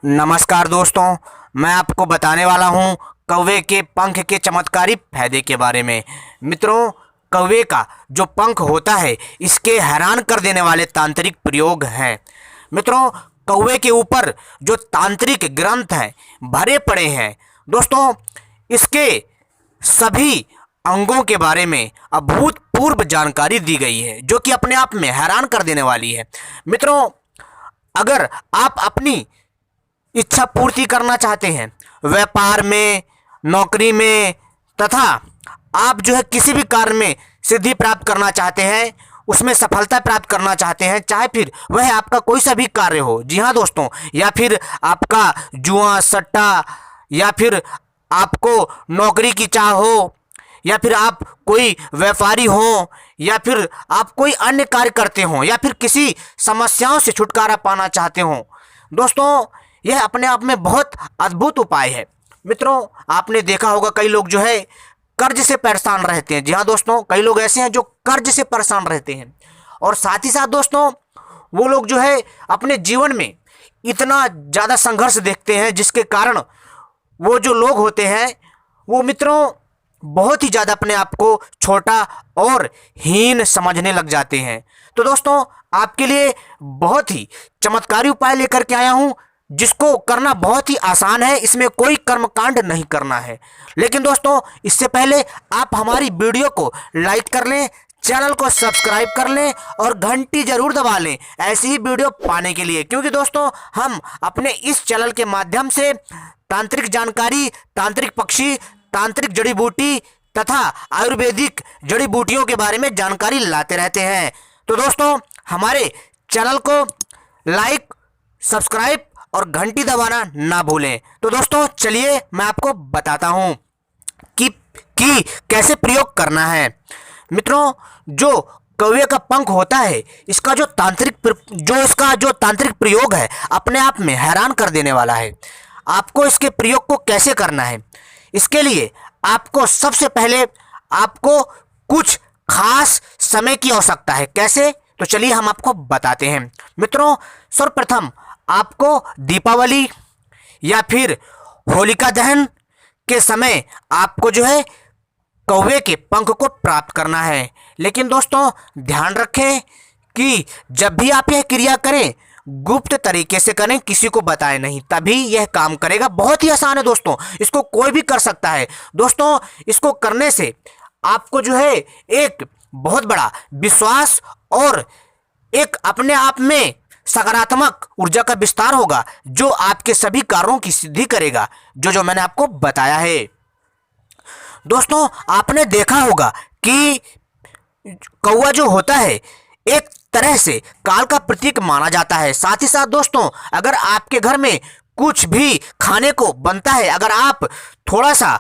नमस्कार दोस्तों, मैं आपको बताने वाला हूं कौवे के पंख के चमत्कारी फायदे के बारे में। मित्रों, कौवे का जो पंख होता है इसके हैरान कर देने वाले तांत्रिक प्रयोग हैं। मित्रों, कौवे के ऊपर जो तांत्रिक ग्रंथ हैं भरे पड़े हैं। दोस्तों, इसके सभी अंगों के बारे में अभूतपूर्व जानकारी दी गई है जो कि अपने आप में हैरान कर देने वाली है। मित्रों, अगर आप अपनी इच्छा पूर्ति करना चाहते हैं व्यापार में, नौकरी में, तथा आप जो है किसी भी कार्य में सिद्धि प्राप्त करना चाहते हैं, उसमें सफलता प्राप्त करना चाहते हैं, चाहे फिर वह आपका कोई सा भी कार्य हो। जी हाँ दोस्तों, या फिर आपका जुआ सट्टा, या फिर आपको नौकरी की चाह हो, या फिर आप कोई व्यापारी हो, या फिर आप कोई अन्य कार्य करते हो, या फिर किसी समस्याओं से छुटकारा पाना चाहते हो। दोस्तों, यह अपने आप में बहुत अद्भुत उपाय है। मित्रों, आपने देखा होगा कई लोग जो है कर्ज से परेशान रहते हैं। जी हाँ दोस्तों, कई लोग ऐसे हैं जो कर्ज से परेशान रहते हैं। और साथ ही साथ दोस्तों, वो लोग जो है अपने जीवन में इतना ज़्यादा संघर्ष देखते हैं जिसके कारण वो जो लोग होते हैं वो मित्रों बहुत ही ज़्यादा अपने आप को छोटा और हीन समझने लग जाते हैं। तो दोस्तों, आपके लिए बहुत ही चमत्कारी उपाय लेकर के आया हूँ जिसको करना बहुत ही आसान है। इसमें कोई कर्मकांड नहीं करना है। लेकिन दोस्तों, इससे पहले आप हमारी वीडियो को लाइक कर लें, चैनल को सब्सक्राइब कर लें और घंटी जरूर दबा लें ऐसी ही वीडियो पाने के लिए, क्योंकि दोस्तों हम अपने इस चैनल के माध्यम से तांत्रिक जानकारी, तांत्रिक पक्षी, तांत्रिक जड़ी बूटी तथा आयुर्वेदिक जड़ी बूटियों के बारे में जानकारी लाते रहते हैं। तो दोस्तों, हमारे चैनल को लाइक, सब्सक्राइब और घंटी दबाना ना भूलें। तो दोस्तों, चलिए मैं आपको बताता हूं कि कैसे प्रयोग करना है। मित्रों, जो कौवे का पंख होता है इसका जो तांत्रिक प्रयोग है अपने आप में हैरान कर देने वाला है। आपको इसके प्रयोग को कैसे करना है, इसके लिए आपको सबसे पहले आपको कुछ खास समय की आवश्यकता है। कैसे, तो चलिए हम आपको बताते हैं। मित्रों, सर्वप्रथम आपको दीपावली या फिर होलिका दहन के समय आपको जो है कौवे के पंख को प्राप्त करना है। लेकिन दोस्तों, ध्यान रखें कि जब भी आप यह क्रिया करें गुप्त तरीके से करें, किसी को बताएं नहीं, तभी यह काम करेगा। बहुत ही आसान है दोस्तों, इसको कोई भी कर सकता है। दोस्तों, इसको करने से आपको जो है एक बहुत बड़ा विश्वास और एक अपने आप में सकारात्मक ऊर्जा का विस्तार होगा जो आपके सभी कार्यों की सिद्धि करेगा, जो मैंने आपको बताया है। दोस्तों, आपने देखा होगा कि कौवा जो होता है एक तरह से काल का प्रतीक माना जाता है। साथ ही साथ दोस्तों, अगर आपके घर में कुछ भी खाने को बनता है, अगर आप थोड़ा सा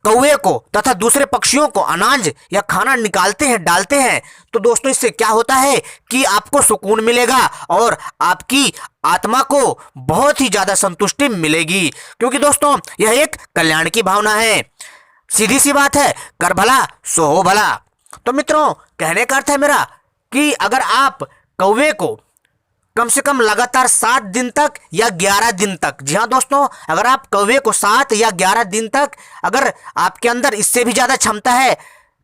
कौवे को तथा दूसरे पक्षियों को अनाज या खाना निकालते हैं, डालते हैं, तो दोस्तों इससे क्या होता है कि आपको सुकून मिलेगा और आपकी आत्मा को बहुत ही ज़्यादा संतुष्टि मिलेगी, क्योंकि दोस्तों यह एक कल्याण की भावना है। सीधी सी बात है, कर भला सो हो भला। तो मित्रों, कहने का अर्थ है मेरा कि अगर आप कौवे को कम से कम लगातार 7 दिन तक या 11 दिन तक, जी हाँ दोस्तों, अगर आप कौवे को 7 या 11 दिन तक, अगर आपके अंदर इससे भी ज़्यादा क्षमता है,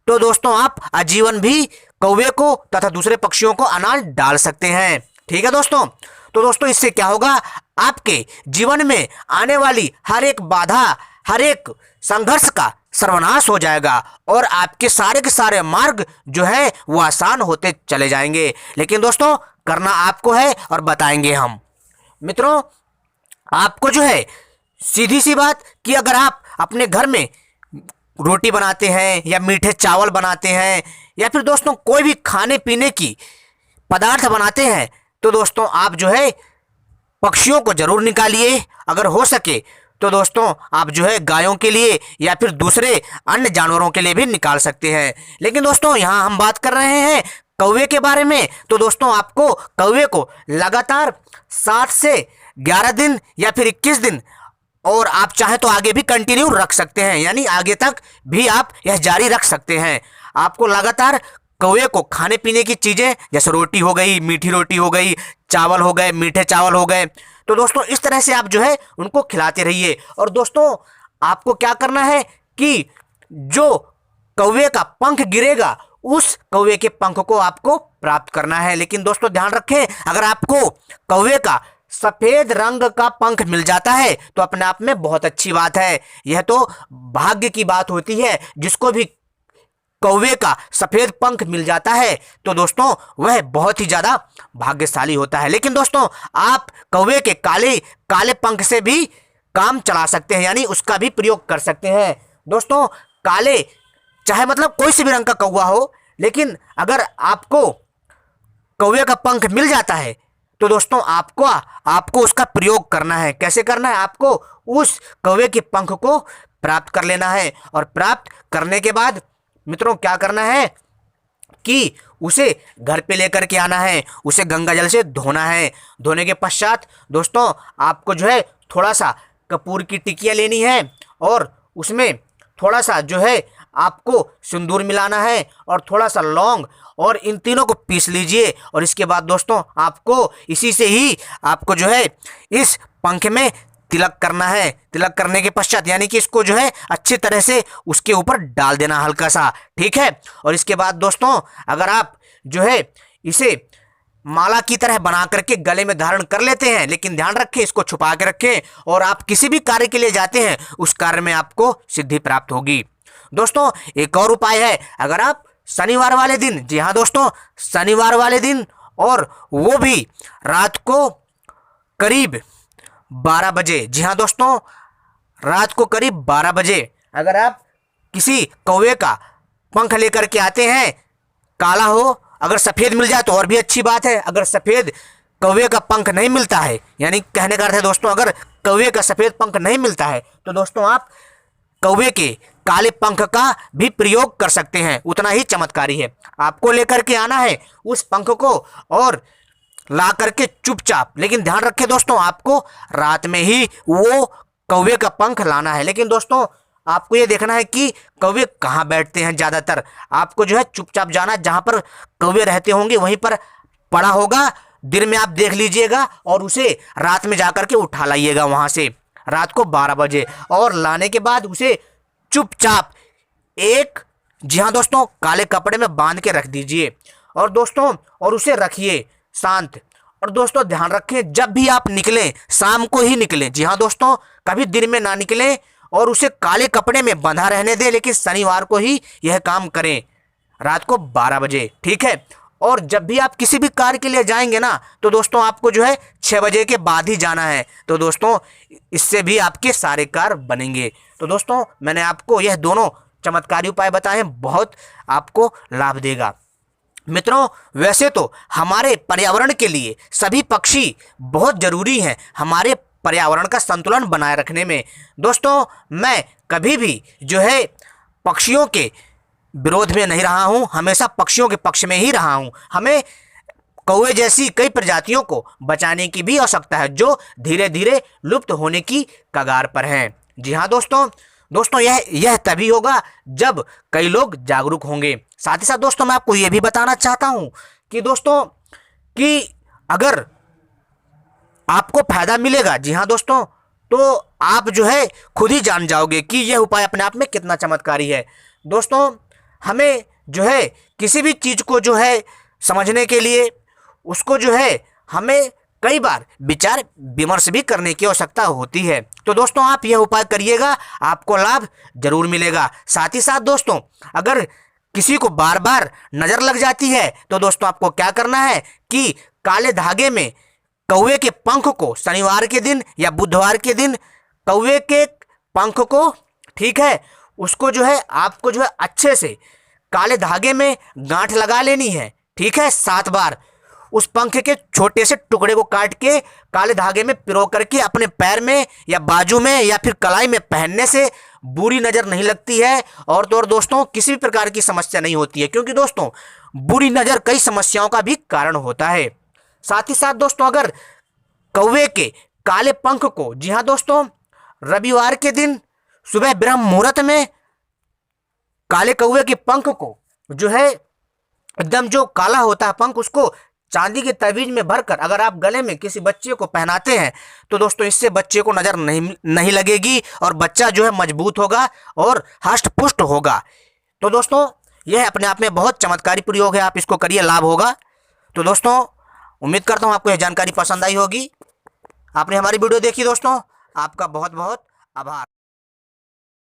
तो दोस्तों आप आजीवन भी कौवे को तथा दूसरे पक्षियों को अनाज डाल सकते हैं। ठीक है दोस्तों। तो दोस्तों, इससे क्या होगा, आपके जीवन में आने वाली हर एक बाधा, हर एक संघर्ष का सर्वनाश हो जाएगा और आपके सारे के सारे मार्ग जो है वो आसान होते चले जाएंगे। लेकिन दोस्तों, करना आपको है और बताएंगे हम। मित्रों, आपको जो है सीधी सी बात कि अगर आप अपने घर में रोटी बनाते हैं या मीठे चावल बनाते हैं या फिर दोस्तों कोई भी खाने पीने की पदार्थ बनाते हैं, तो दोस्तों आप जो है पक्षियों को जरूर निकालिए। अगर हो सके तो दोस्तों आप जो है गायों के लिए या फिर दूसरे अन्य जानवरों के लिए भी निकाल सकते हैं। लेकिन दोस्तों, यहाँ हम बात कर रहे हैं कौवे के बारे में। तो दोस्तों, आपको कौवे को लगातार 7 से 11 दिन या फिर 21 दिन, और आप चाहें तो आगे भी कंटिन्यू रख सकते हैं, यानी आगे तक भी आप यह जारी रख सकते हैं। आपको लगातार कौवे को खाने पीने की चीज़ें जैसे रोटी हो गई, मीठी रोटी हो गई, चावल हो गए, मीठे चावल हो गए, तो दोस्तों इस तरह से आप जो है उनको खिलाते रहिए। और दोस्तों आपको क्या करना है कि जो कौवे का पंख गिरेगा उस कौवे के पंख को आपको प्राप्त करना है। लेकिन दोस्तों ध्यान रखें, अगर आपको कौवे का सफेद रंग का पंख मिल जाता है तो अपने आप में बहुत अच्छी बात है। यह तो भाग्य की बात होती है। जिसको भी कौवे का सफेद पंख मिल जाता है तो दोस्तों वह बहुत ही ज्यादा भाग्यशाली होता है। लेकिन दोस्तों आप कौवे के काले काले पंख से भी काम चला सकते हैं, यानी उसका भी प्रयोग कर सकते हैं। दोस्तों काले चाहे मतलब कोई से भी रंग का कौवा हो, लेकिन अगर आपको कौवे का पंख मिल जाता है तो दोस्तों आपको उसका प्रयोग करना है। कैसे करना है? आपको उस कौवे के पंख को प्राप्त कर लेना है। और प्राप्त करने के बाद मित्रों क्या करना है कि उसे घर पे लेकर के आना है, उसे गंगा जल से धोना है। धोने के पश्चात दोस्तों आपको जो है थोड़ा सा कपूर की टिकिया लेनी है और उसमें थोड़ा सा जो है आपको सिंदूर मिलाना है और थोड़ा सा लौंग, और इन तीनों को पीस लीजिए। और इसके बाद दोस्तों आपको इसी से ही आपको जो है इस पंख में तिलक करना है। तिलक करने के पश्चात यानी कि इसको जो है अच्छी तरह से उसके ऊपर डाल देना हल्का सा, ठीक है। और इसके बाद दोस्तों अगर आप जो है इसे माला की तरह बना करके गले में धारण कर लेते हैं, लेकिन ध्यान रखें इसको छुपा के रखें, और आप किसी भी कार्य के लिए जाते हैं उस कार्य में आपको सिद्धि प्राप्त होगी। दोस्तों एक और उपाय है, अगर आप शनिवार वाले दिन, जी हाँ दोस्तों शनिवार वाले दिन, और वो भी रात को करीब 12 बजे, जी हाँ दोस्तों रात को करीब 12 बजे अगर आप किसी कौवे का पंख लेकर के आते हैं, काला हो, अगर सफ़ेद मिल जाए तो और भी अच्छी बात है। अगर सफ़ेद कौवे का पंख नहीं मिलता है, यानी कहने का अर्थ है दोस्तों अगर कौवे का सफ़ेद पंख नहीं मिलता है तो दोस्तों आप कौवे के काले पंख का भी प्रयोग कर सकते हैं, उतना ही चमत्कारी है। आपको लेकर के आना है उस पंख को और ला करके चुपचाप, लेकिन ध्यान रखें दोस्तों आपको रात में ही वो कौवे का पंख लाना है। लेकिन दोस्तों आपको ये देखना है कि कौवे कहाँ बैठते हैं। ज़्यादातर आपको जो है चुपचाप जाना, जहाँ पर कौवे रहते होंगे वहीं पर पड़ा होगा, दिन में आप देख लीजिएगा और उसे रात में जा कर के उठा लाइएगा वहाँ से रात को 12 बजे, और लाने के बाद उसे चुपचाप एक, जी हाँ दोस्तों काले कपड़े में बांध के रख दीजिए और दोस्तों और उसे रखिए शांत। और दोस्तों ध्यान रखें जब भी आप निकलें शाम को ही निकलें, जी हाँ दोस्तों कभी दिन में ना निकलें, और उसे काले कपड़े में बंधा रहने दें, लेकिन शनिवार को ही यह काम करें रात को 12 बजे, ठीक है। और जब भी आप किसी भी कार्य के लिए जाएंगे ना तो दोस्तों आपको जो है 6 बजे के बाद ही जाना है, तो दोस्तों इससे भी आपके सारे कार्य बनेंगे। तो दोस्तों मैंने आपको यह दोनों चमत्कारी उपाय बताए हैं, बहुत आपको लाभ देगा। मित्रों वैसे तो हमारे पर्यावरण के लिए सभी पक्षी बहुत ज़रूरी हैं, हमारे पर्यावरण का संतुलन बनाए रखने में। दोस्तों मैं कभी भी जो है पक्षियों के विरोध में नहीं रहा हूँ, हमेशा पक्षियों के पक्ष में ही रहा हूँ। हमें कौवे जैसी कई प्रजातियों को बचाने की भी आवश्यकता है जो धीरे धीरे लुप्त होने की कगार पर हैं। जी हाँ दोस्तों यह तभी होगा जब कई लोग जागरूक होंगे। साथ ही साथ दोस्तों मैं आपको ये भी बताना चाहता हूँ कि दोस्तों कि अगर आपको फायदा मिलेगा, जी हाँ दोस्तों, तो आप जो है खुद ही जान जाओगे कि यह उपाय अपने आप में कितना चमत्कारी है। दोस्तों हमें जो है किसी भी चीज़ को जो है समझने के लिए उसको जो है हमें कई बार विचार विमर्श भी करने की आवश्यकता होती है। तो दोस्तों आप यह उपाय करिएगा, आपको लाभ जरूर मिलेगा। साथ ही साथ दोस्तों अगर किसी को बार बार नज़र लग जाती है तो दोस्तों आपको क्या करना है कि काले धागे में कौवे के पंख को शनिवार के दिन या बुधवार के दिन कौवे के पंख को, ठीक है, उसको जो है आपको जो है अच्छे से काले धागे में गांठ लगा लेनी है, ठीक है। 7 बार उस पंख के छोटे से टुकड़े को काट के काले धागे में पिरो करके अपने पैर में या बाजू में या फिर कलाई में पहनने से बुरी नज़र नहीं लगती है, और तो और दोस्तों किसी भी प्रकार की समस्या नहीं होती है, क्योंकि दोस्तों बुरी नज़र कई समस्याओं का भी कारण होता है। साथ ही साथ दोस्तों अगर कौवे के काले पंख को, जी हाँ दोस्तों, रविवार के दिन सुबह ब्रह्म मुहूर्त में काले कौवे के पंख को जो है एकदम जो काला होता है पंख उसको चांदी के तवीज में भरकर अगर आप गले में किसी बच्चे को पहनाते हैं तो दोस्तों इससे बच्चे को नज़र नहीं लगेगी और बच्चा जो है मजबूत होगा और हष्ट पुष्ट होगा। तो दोस्तों यह अपने आप में बहुत चमत्कारी प्रयोग है, आप इसको करिए, लाभ होगा। तो दोस्तों उम्मीद करता हूँ आपको यह जानकारी पसंद आई होगी। आपने हमारी वीडियो देखी दोस्तों, आपका बहुत बहुत आभार।